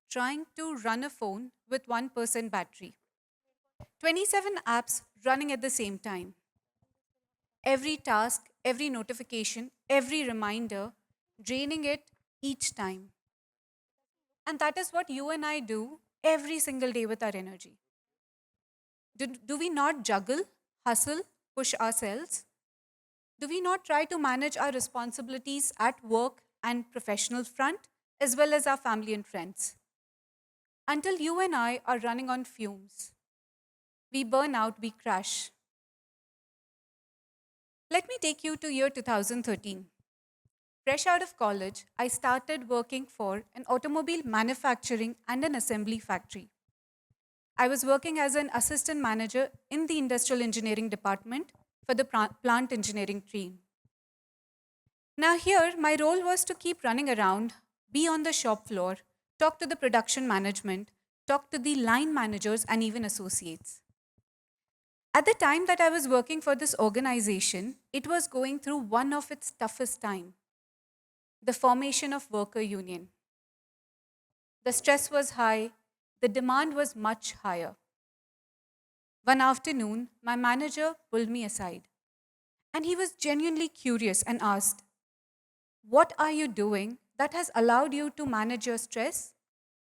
trying to run a phone with 1% battery. 27 apps running at the same time. Every task, every notification, every reminder, draining it each time. And that is what you and I do every single day with our energy. Do we not juggle, hustle, push ourselves? Do we not try to manage our responsibilities at work and professional front, as well as our family and friends? Until you and I are running on fumes, we burn out, we crash. Let me take you to year 2013. Fresh out of college, I started working for an automobile manufacturing and an assembly factory. I was working as an assistant manager in the industrial engineering department for the plant engineering team. Now, here, my role was to keep running around, be on the shop floor, talk to the production management, talk to the line managers, and even associates. At the time that I was working for this organization, it was going through one of its toughest time, the formation of worker union. The stress was high, the demand was much higher. One afternoon, my manager pulled me aside, and he was genuinely curious and asked, "What are you doing that has allowed you to manage your stress,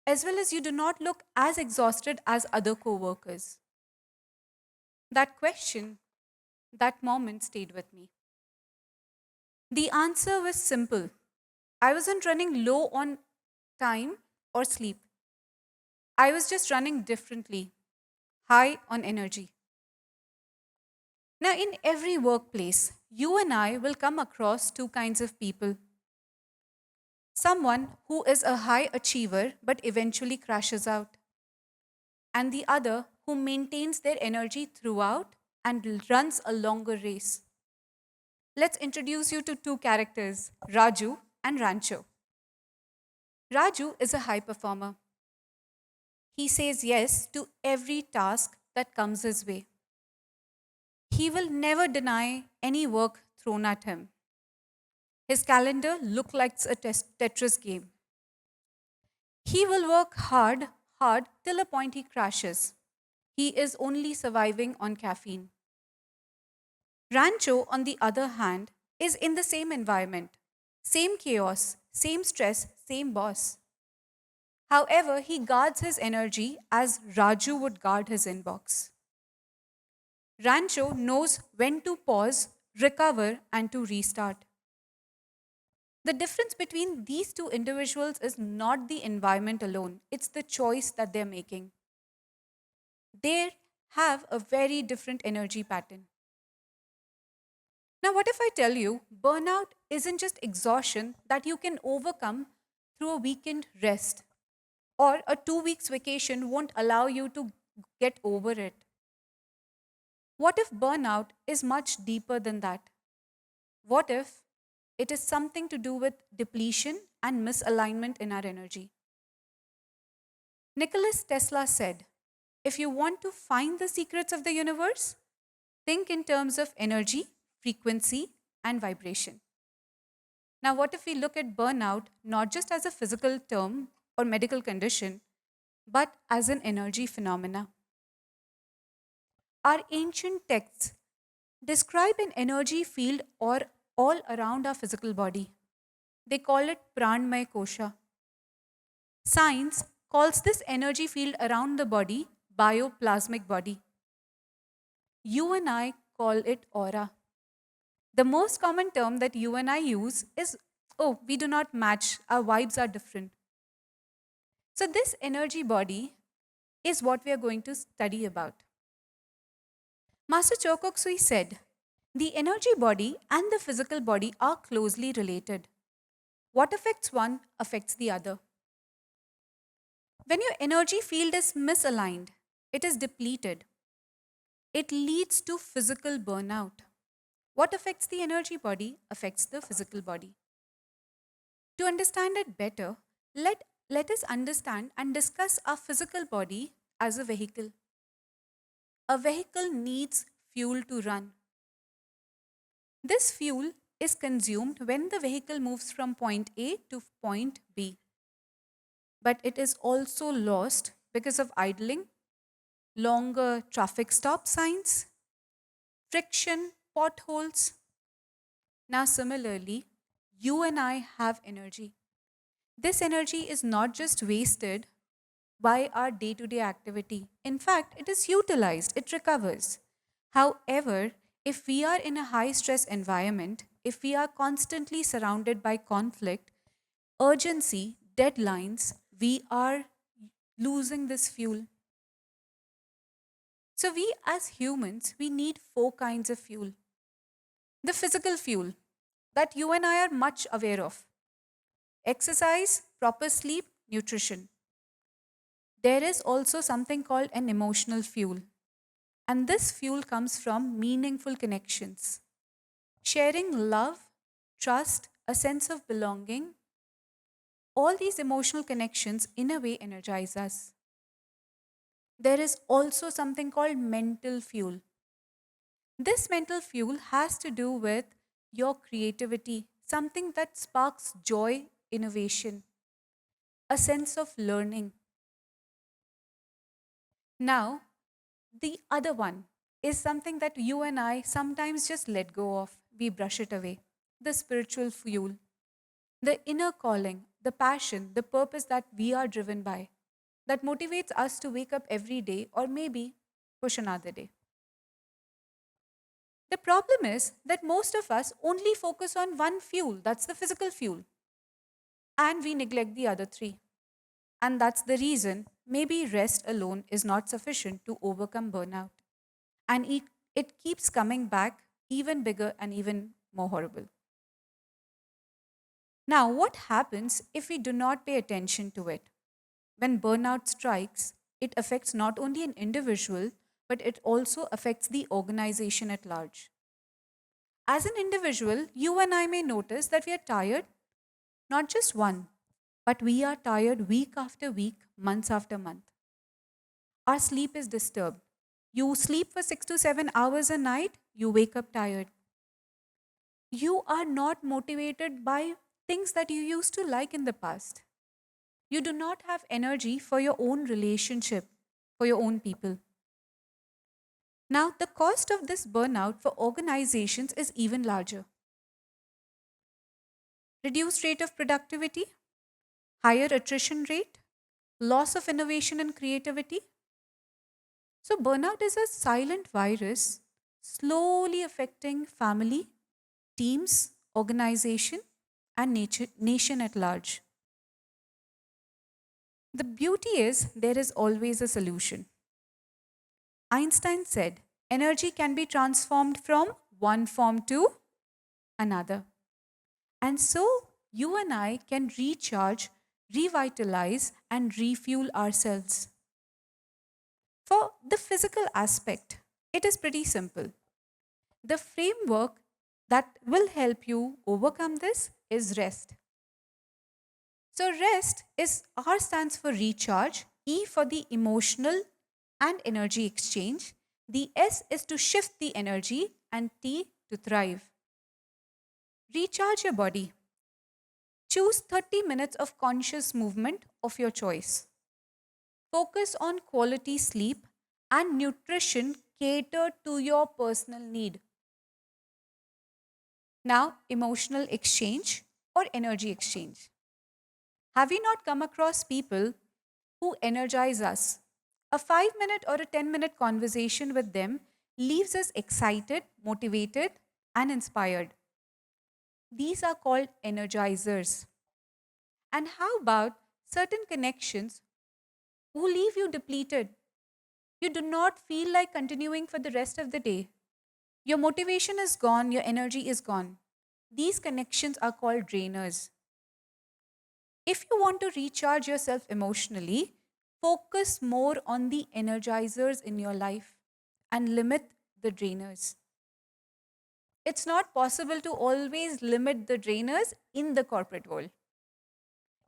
as well as you do not look as exhausted as other co workers?" That question, that moment stayed with me. The answer was simple. I wasn't running low on time or sleep. I was just running differently, high on energy. Now, in every workplace, you and I will come across two kinds of people: someone who is a high achiever but eventually crashes out, and the other who maintains their energy throughout and runs a longer race. Let's introduce you to two characters, Raju and Rancho. Raju is a high performer. He says yes to every task that comes his way. He will never deny any work thrown at him. His calendar looks like a Tetris game. He will work hard till a point he crashes. He is only surviving on caffeine. Rancho, on the other hand, is in the same environment, same chaos, same stress, same boss. However, he guards his energy as Raju would guard his inbox. Rancho knows when to pause, recover, and to restart. The difference between these two individuals is not the environment alone, it's the choice that they're making. They have a very different energy pattern. Now, what if I tell you burnout isn't just exhaustion that you can overcome through a weekend rest, or a 2 weeks vacation won't allow you to get over it? What if burnout is much deeper than that? What if it is something to do with depletion and misalignment in our energy? Nicholas Tesla said, if you want to find the secrets of the universe, think in terms of energy, frequency, and vibration. Now, what if we look at burnout not just as a physical term or medical condition, but as an energy phenomena? Our ancient texts describe an energy field or all around our physical body. They call it Pranmay Kosha. Science calls this energy field around the body bioplasmic body. You and I call it aura. The most common term that you and I use is, oh, we do not match, our vibes are different. So, this energy body is what we are going to study about. Master Chokoksui said, the energy body and the physical body are closely related. What affects one affects the other. When your energy field is misaligned, it is depleted. It leads to physical burnout. What affects the energy body affects the physical body. To understand it better, let us understand and discuss our physical body as a vehicle. A vehicle needs fuel to run. This fuel is consumed when the vehicle moves from point A to point B. but it is also lost because of idling, longer traffic stop signs, friction, potholes. Now, similarly, you and I have energy. This energy is not just wasted by our day to day activity. In fact, it is utilized, it recovers. However, if we are in a high stress environment, if we are constantly surrounded by conflict, urgency, deadlines, we are losing this fuel. So, we as humans, we need four kinds of fuel. The physical fuel that you and I are much aware of: exercise, proper sleep, nutrition. There is also something called an emotional fuel. And this fuel comes from meaningful connections. Sharing love, trust, a sense of belonging, all these emotional connections in a way energize us. There is also something called mental fuel. This mental fuel has to do with your creativity, something that sparks joy, innovation, a sense of learning. Now, the other one is something that you and I sometimes just let go of. We brush it away. The spiritual fuel, the inner calling, the passion, the purpose that we are driven by, that motivates us to wake up every day or maybe push another day. The problem is that most of us only focus on one fuel, that's the physical fuel, and we neglect the other three. And that's the reason maybe rest alone is not sufficient to overcome burnout. And it keeps coming back even bigger and even more horrible. Now, what happens if we do not pay attention to it? When burnout strikes, it affects not only an individual, but it also affects the organization at large. As an individual, you and I may notice that we are tired, not just one, but we are tired week after week, months after month. Our sleep is disturbed. You sleep for 6 to 7 hours a night, you wake up tired. You are not motivated by things that you used to like in the past. You do not have energy for your own relationship, for your own people. Now, the cost of this burnout for organizations is even larger. Reduced rate of productivity, higher attrition rate, loss of innovation and creativity. So, burnout is a silent virus slowly affecting family, teams, organization, and nation at large. The beauty is there is always a solution. Einstein said energy can be transformed from one form to another. And so you and I can recharge, revitalize, and refuel ourselves. For the physical aspect, it is pretty simple. The framework that will help you overcome this is rest. So, rest is R stands for recharge, E for the emotional and energy exchange, the S is to shift the energy, and T to thrive. Recharge your body. Choose 30 minutes of conscious movement of your choice. Focus on quality sleep and nutrition catered to your personal need. Now, emotional exchange or energy exchange. Have we not come across people who energize us? A 5 minute or a 10-minute conversation with them leaves us excited, motivated, and inspired. These are called energizers. And how about certain connections who leave you depleted? You do not feel like continuing for the rest of the day. Your motivation is gone, your energy is gone. These connections are called drainers. If you want to recharge yourself emotionally, focus more on the energizers in your life and limit the drainers. It's not possible to always limit the drainers in the corporate world.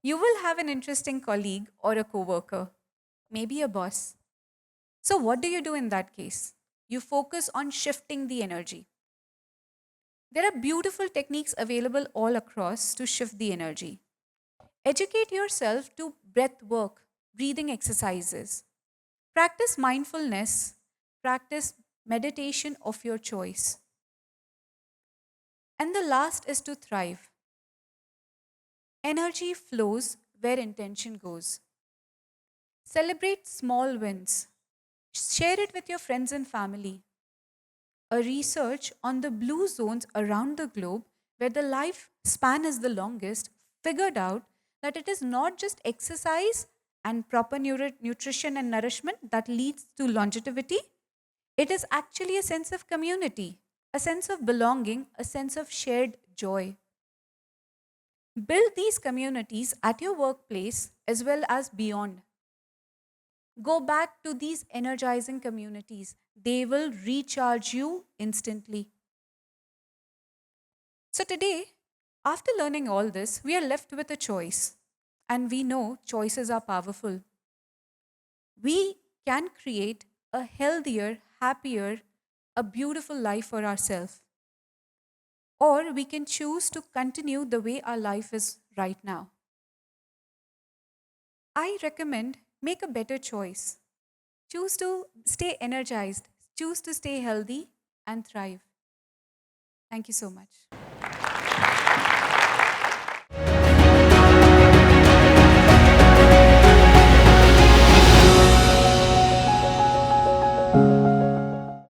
You will have an interesting colleague or a coworker, maybe a boss. So, what do you do in that case? You focus on shifting the energy. There are beautiful techniques available all across to shift the energy. Educate yourself to breath work, breathing exercises. Practice mindfulness, practice meditation of your choice. And the last is to thrive. Energy flows where intention goes. Celebrate small wins. Share it with your friends and family. A research on the blue zones around the globe, where the lifespan is the longest, figured out that it is not just exercise and proper nutrition and nourishment that leads to longevity. It is actually a sense of community, a sense of belonging, a sense of shared joy. Build these communities at your workplace as well as beyond. Go back to these energizing communities. They will recharge you instantly. So, today, after learning all this, we are left with a choice. And we know choices are powerful. We can create a healthier, happier, a beautiful life for ourselves. Or we can choose to continue the way our life is right now. I recommend make a better choice. Choose to stay energized, choose to stay healthy and thrive. Thank you so much.